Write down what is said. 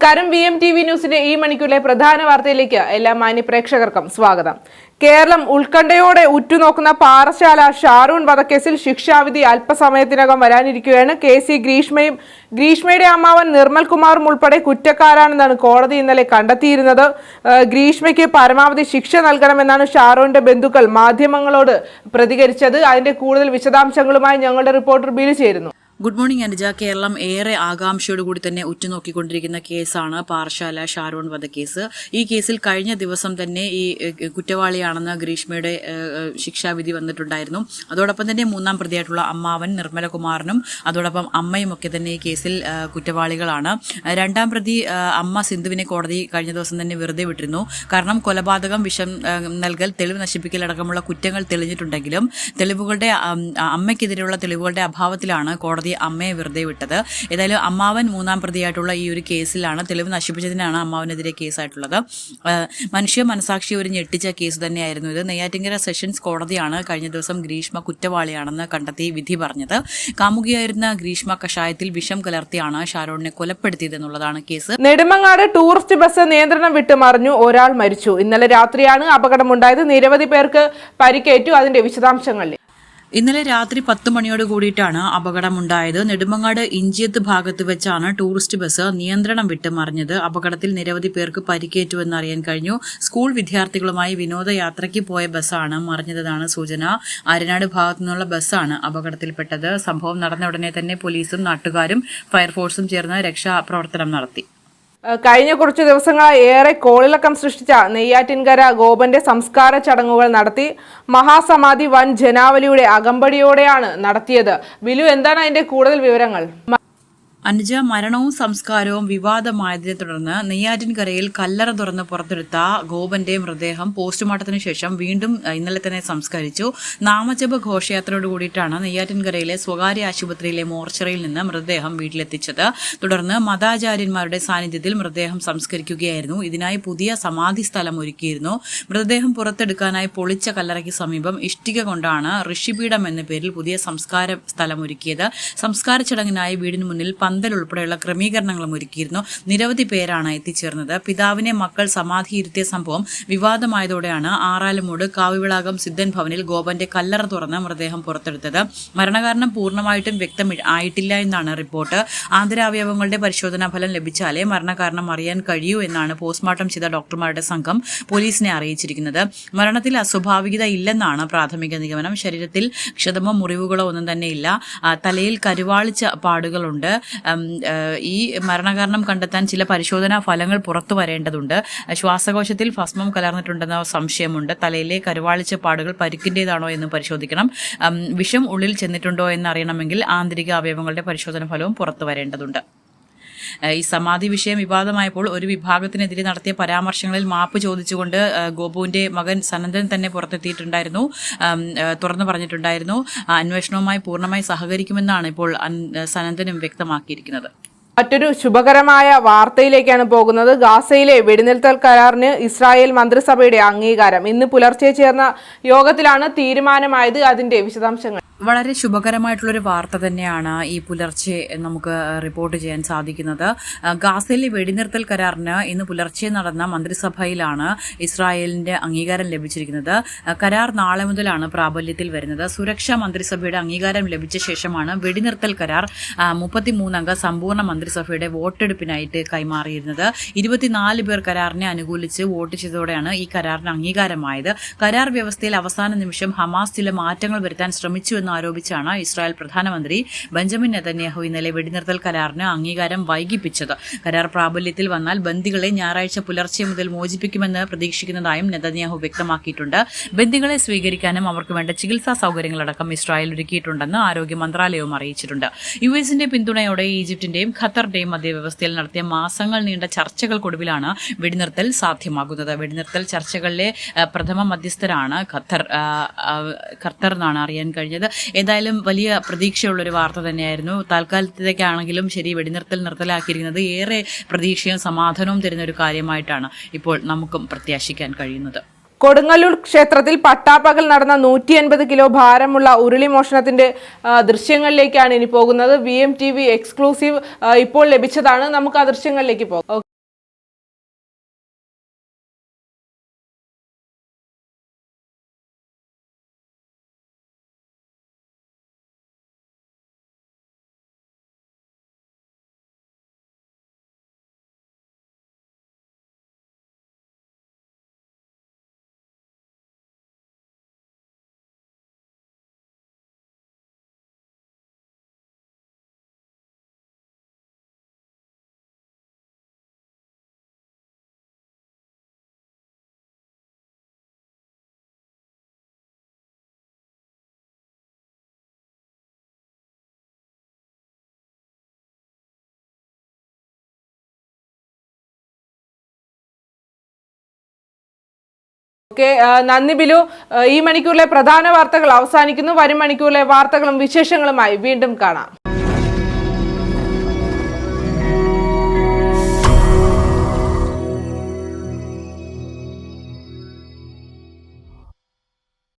നമസ്കാരം. VMTV ന്യൂസിന്റെ ഈ മണിക്കൂറിലെ പ്രധാന വാർത്തയിലേക്ക് എല്ലാ മാന്യ പ്രേക്ഷകർക്കും സ്വാഗതം. കേരളം ഉത്കണ്ഠയോടെ ഉറ്റുനോക്കുന്ന പാറശാല ഷാരൂൺ വധക്കേസിൽ ശിക്ഷാവിധി അല്പസമയത്തിനകം വരാനിരിക്കുകയാണ്. KC ഗ്രീഷ്മയും ഗ്രീഷ്മയുടെ അമ്മാവൻ നിർമ്മൽ കുമാറും ഉൾപ്പെടെ കുറ്റക്കാരാണെന്നാണ് കോടതി ഇന്നലെ കണ്ടെത്തിയിരുന്നത്. ഗ്രീഷ്മയ്ക്ക് പരമാവധി ശിക്ഷ നൽകണമെന്നാണ് ഷാരൂണിന്റെ ബന്ധുക്കൾ മാധ്യമങ്ങളോട് പ്രതികരിച്ചത്. അതിന്റെ കൂടുതൽ വിശദാംശങ്ങളുമായി ഞങ്ങളുടെ റിപ്പോർട്ടർ ബിലു ചേരുന്നു. Good morning Anuja. കേരളം ഏറെ ആകാംക്ഷയോടുകൂടി തന്നെ ഉറ്റുനോക്കിക്കൊണ്ടിരിക്കുന്ന കേസാണ് പാറശാല ഷാരൂൺ വധക്കേസ്. ഈ കേസിൽ കഴിഞ്ഞ ദിവസം തന്നെ ഈ കുറ്റവാളിയാണെന്ന് ഗ്രീഷ്മയുടെ ശിക്ഷാവിധി വന്നിട്ടുണ്ടായിരുന്നു. അതോടൊപ്പം തന്നെ മൂന്നാം പ്രതിയായിട്ടുള്ള അമ്മാവൻ നിർമ്മലകുമാറിനും അതോടൊപ്പം അമ്മയും ഒക്കെ തന്നെ ഈ കേസിൽ കുറ്റവാളികളാണ്. രണ്ടാം പ്രതി അമ്മ സിന്ധുവിനെ കോടതി കഴിഞ്ഞ ദിവസം തന്നെ വെറുതെ വിട്ടിരുന്നു. കാരണം കൊലപാതകം, വിഷം നൽകൽ, തെളിവ് നശിപ്പിക്കൽ അടക്കമുള്ള കുറ്റങ്ങൾ തെളിഞ്ഞിട്ടുണ്ടെങ്കിലും തെളിവുകളുടെ അമ്മയ്ക്കെതിരെയുള്ള തെളിവുകളുടെ അഭാവത്തിലാണ് കോടതി അമ്മയെ വെറുതെ വിട്ടത്. ഏതായാലും അമ്മാവൻ മൂന്നാം പ്രതിയായിട്ടുള്ള ഈ ഒരു കേസിലാണ്, തെളിവ് നശിപ്പിച്ചതിനാണ് അമ്മാവനെതിരെ കേസായിട്ടുള്ളത്. മനുഷ്യ മനസാക്ഷി ഒരു ഞെട്ടിച്ച കേസ് തന്നെയായിരുന്നു ഇത്. നെയ്യാറ്റിൻകര സെഷൻസ് കോടതിയാണ് കഴിഞ്ഞ ദിവസം ഗ്രീഷ്മ കുറ്റവാളിയാണെന്ന് കണ്ടെത്തി വിധി പറഞ്ഞത്. കാമുകിയായിരുന്ന ഗ്രീഷ്മ കഷായത്തിൽ വിഷം കലർത്തിയാണ് ഷാരൂണിനെ കൊലപ്പെടുത്തിയതെന്നുള്ളതാണ് കേസ്. നെടുമങ്ങാട് ടൂറിസ്റ്റ് ബസ് നിയന്ത്രണം വിട്ട് മറിഞ്ഞു, ഒരാൾ മരിച്ചു. ഇന്നലെ രാത്രിയാണ് അപകടമുണ്ടായത്. നിരവധി പേർക്ക് പരിക്കേറ്റു. അതിന്റെ വിശദാംശങ്ങളിൽ ഇന്നലെ രാത്രി 10 മണിയോട് കൂടിയിട്ടാണ് അപകടമുണ്ടായത്. നെടുമങ്ങാട് ഇഞ്ചിയത്ത് ഭാഗത്ത് വെച്ചാണ് ടൂറിസ്റ്റ് ബസ് നിയന്ത്രണം വിട്ട് മറിഞ്ഞത്. അപകടത്തിൽ നിരവധി പേർക്ക് പരിക്കേറ്റുവെന്ന് അറിയാൻ കഴിഞ്ഞു. സ്കൂൾ വിദ്യാർത്ഥികളുമായി വിനോദയാത്രയ്ക്ക് പോയ ബസ്സാണ് മറിഞ്ഞതെന്നാണ് സൂചന. ആര്യനാട് ഭാഗത്തു നിന്നുള്ള ബസ്സാണ് അപകടത്തിൽപ്പെട്ടത്. സംഭവം നടന്ന ഉടനെ തന്നെ പോലീസും നാട്ടുകാരും ഫയർഫോഴ്സും ചേർന്ന് രക്ഷാപ്രവർത്തനം നടത്തി. കഴിഞ്ഞ കുറച്ചു ദിവസങ്ങളായി ഏറെ കോളിളക്കം സൃഷ്ടിച്ച നെയ്യാറ്റിൻകര ഗോപന്റെ സംസ്കാര ചടങ്ങുകൾ നടത്തി. മഹാസമാധി വൻ ജനാവലിയുടെ അകമ്പടിയോടെയാണ് നടത്തിയത്. ബിലു, എന്താണ് അതിന്റെ കൂടുതൽ വിവരങ്ങൾ? അനുജ, മരണവും സംസ്കാരവും വിവാദമായതിനെ തുടർന്ന് നെയ്യാറ്റിൻകരയിൽ കല്ലറ തുറന്ന് പുറത്തെടുത്ത ഗോപന്റെ മൃതദേഹം പോസ്റ്റ്മോർട്ടത്തിന് ശേഷം വീണ്ടും ഇന്നലെ തന്നെ സംസ്കരിച്ചു. നാമജപ ഘോഷയാത്രയോട് കൂടിയിട്ടാണ് നെയ്യാറ്റിൻകരയിലെ സ്വകാര്യ ആശുപത്രിയിലെ മോർച്ചറിയിൽ നിന്ന് മൃതദേഹം വീട്ടിലെത്തിച്ചത്. തുടർന്ന് മതാചാര്യന്മാരുടെ സാന്നിധ്യത്തിൽ മൃതദേഹം സംസ്കരിക്കുകയായിരുന്നു. ഇതിനായി പുതിയ സമാധി സ്ഥലം ഒരുക്കിയിരുന്നു. മൃതദേഹം പുറത്തെടുക്കാനായി പൊളിച്ച കല്ലറയ്ക്ക് സമീപം ഇഷ്ടിക കൊണ്ടാണ് ഋഷിപീഠം എന്ന പേരിൽ പുതിയ സംസ്കാര സ്ഥലം ഒരുക്കിയത്. സംസ്കാര ചടങ്ങിനായി വീടിന് മുന്നിൽ പന്തൽ ഉൾപ്പെടെയുള്ള ക്രമീകരണങ്ങളും ഒരുക്കിയിരുന്നു. നിരവധി പേരാണ് എത്തിച്ചേർന്നത്. പിതാവിനെ മക്കൾ സമാധിയിരുത്തിയ സംഭവം വിവാദമായതോടെയാണ് ആറാലുമൂട് കാവിവിളാകം സിദ്ധൻ ഭവനിൽ ഗോപന്റെ കല്ലറ തുറന്ന് മൃതദേഹം പുറത്തെടുത്തത്. മരണകാരണം പൂർണ്ണമായിട്ടും ആയിട്ടില്ല എന്നാണ് റിപ്പോർട്ട്. ആന്തരാവയവങ്ങളുടെ പരിശോധനാ ഫലം ലഭിച്ചാലേ മരണകാരണം അറിയാൻ കഴിയൂ എന്നാണ് പോസ്റ്റ്മോർട്ടം ചെയ്ത ഡോക്ടർമാരുടെ സംഘം പോലീസിനെ അറിയിച്ചിരിക്കുന്നത്. മരണത്തിൽ അസ്വാഭാവികത ഇല്ലെന്നാണ് പ്രാഥമിക നിഗമനം. ശരീരത്തിൽ ക്ഷതമോ മുറിവുകളോ ഒന്നും തന്നെ ഇല്ല. തലയിൽ കരുവാളിച്ച പാടുകളുണ്ട്. ഈ മരണകാരണം കണ്ടെത്താൻ ചില പരിശോധനാ ഫലങ്ങൾ പുറത്തു വരേണ്ടതുണ്ട്. ശ്വാസകോശത്തിൽ ഭസ്മം കലർന്നിട്ടുണ്ടെന്ന സംശയമുണ്ട്. തലയിലെ കരുവാളിച്ച പാടുകൾ പരിക്കിൻ്റെതാണോ എന്ന് പരിശോധിക്കണം. വിഷം ഉള്ളിൽ ചെന്നിട്ടുണ്ടോ എന്നറിയണമെങ്കിൽ ആന്തരിക അവയവങ്ങളുടെ പരിശോധനാ ഫലവും പുറത്തു വരേണ്ടതുണ്ട്. ഈ സമാധി വിഷയം വിവാദമായപ്പോൾ ഒരു വിഭാഗത്തിനെതിരെ നടത്തിയ പരാമർശങ്ങളിൽ മാപ്പ് ചോദിച്ചുകൊണ്ട് ഗോപുവിന്റെ മകൻ സനന്ദൻ തന്നെ പുറത്തെത്തിയിട്ടുണ്ടായിരുന്നു, തുറന്നു പറഞ്ഞിട്ടുണ്ടായിരുന്നു. അന്വേഷണവുമായി പൂർണ്ണമായി സഹകരിക്കുമെന്നാണ് ഇപ്പോൾ സനന്ദനും വ്യക്തമാക്കിയിരിക്കുന്നത്. മറ്റൊരു ശുഭകരമായ വാർത്തയിലേക്കാണ് പോകുന്നത്. ഗാസയിലെ വെടിനിർത്തൽ കരാറിന് ഇസ്രായേൽ മന്ത്രിസഭയുടെ അംഗീകാരം. ഇന്ന് പുലർച്ചെ ചേർന്ന യോഗത്തിലാണ് തീരുമാനമായത്. അതിന്റെ വിശദാംശങ്ങൾ. വളരെ ശുഭകരമായിട്ടുള്ളൊരു വാർത്ത തന്നെയാണ് ഈ പുലർച്ചെ നമുക്ക് റിപ്പോർട്ട് ചെയ്യാൻ സാധിക്കുന്നത്. ഗാസയിലെ വെടിനിർത്തൽ കരാറിന് ഇന്ന് പുലർച്ചെ നടന്ന മന്ത്രിസഭയിലാണ് ഇസ്രായേലിന്റെ അംഗീകാരം ലഭിച്ചിരിക്കുന്നത്. കരാർ നാളെ മുതലാണ് പ്രാബല്യത്തിൽ വരുന്നത്. സുരക്ഷാ മന്ത്രിസഭയുടെ അംഗീകാരം ലഭിച്ച ശേഷമാണ് വെടിനിർത്തൽ കരാർ 33 അംഗ സമ്പൂർണ്ണ മന്ത്രിസഭയുടെ വോട്ടെടുപ്പിനായിട്ട് കൈമാറിയിരുന്നത്. 24 പേർ കരാറിനെ അനുകൂലിച്ച് വോട്ട് ചെയ്തതോടെയാണ് ഈ കരാറിന് അംഗീകാരമായത്. കരാർ വ്യവസ്ഥയിൽ അവസാന നിമിഷം ഹമാസ് ചില മാറ്റങ്ങൾ വരുത്താൻ ശ്രമിച്ചുവെന്ന് ആരോപിച്ചാണ് ഇസ്രായേൽ പ്രധാനമന്ത്രി ബെഞ്ചമിൻ നെതന്യാഹു ഇന്നലെ വെടിനിർത്തൽ കരാറിന് അംഗീകാരം വൈകിപ്പിച്ചത്. കരാർ പ്രാബല്യത്തിൽ വന്നാൽ ബന്ദികളെ ഞായറാഴ്ച പുലർച്ചെ മുതൽ മോചിപ്പിക്കുമെന്ന് പ്രതീക്ഷിക്കുന്നതായും നെതന്യാഹു വ്യക്തമാക്കിയിട്ടുണ്ട്. ബന്ദികളെ സ്വീകരിക്കാനും അവർക്ക് വേണ്ട ചികിത്സാ സൗകര്യങ്ങളടക്കം ഇസ്രായേൽ ഒരുക്കിയിട്ടുണ്ടെന്ന് ആരോഗ്യ മന്ത്രാലയവും അറിയിച്ചിട്ടുണ്ട്. യുഎസിന്റെ പിന്തുണയോടെ ഈജിപ്തിന്റെയും ഖത്തറിന്റെയും മധ്യവ്യവസ്ഥയിൽ നടത്തിയ മാസങ്ങൾ നീണ്ട ചർച്ചകൾക്കൊടുവിലാണ് വെടിനിർത്തൽ സാധ്യമാകുന്നത്. വെടിനിർത്തൽ ചർച്ചകളിലെ പ്രഥമ മധ്യസ്ഥരാണ് ഖത്തർ എന്നാണ് അറിയാൻ കഴിഞ്ഞത്. ഏതായാലും വലിയ പ്രതീക്ഷയുള്ളൊരു വാർത്ത തന്നെയായിരുന്നു. താൽക്കാലത്തേക്കാണെങ്കിലും ശരി, വെടിനിർത്തൽ നിർത്തലാക്കിയിരിക്കുന്നത് ഏറെ പ്രതീക്ഷയും സമാധാനവും തരുന്ന ഒരു കാര്യമായിട്ടാണ് ഇപ്പോൾ നമുക്കും പ്രത്യാശിക്കാൻ കഴിയുന്നത്. കൊടുങ്ങല്ലൂർ ക്ഷേത്രത്തിൽ പട്ടാപ്പകൽ നടന്ന 150 കിലോ ഭാരമുള്ള ഉരുളി മോഷണത്തിന്റെ ദൃശ്യങ്ങളിലേക്കാണ് ഇനി പോകുന്നത്. VMTV എക്സ്ക്ലൂസീവ് ഇപ്പോൾ ലഭിച്ചതാണ്. നമുക്ക് ആ ദൃശ്യങ്ങളിലേക്ക് പോകാം. ഓക്കെ, നന്ദി ബിലു. ഈ മണിക്കൂറിലെ പ്രധാന വാർത്തകൾ അവസാനിക്കുന്നു. വരും മണിക്കൂറിലെ വാർത്തകളും വിശേഷങ്ങളുമായി വീണ്ടും കാണാം.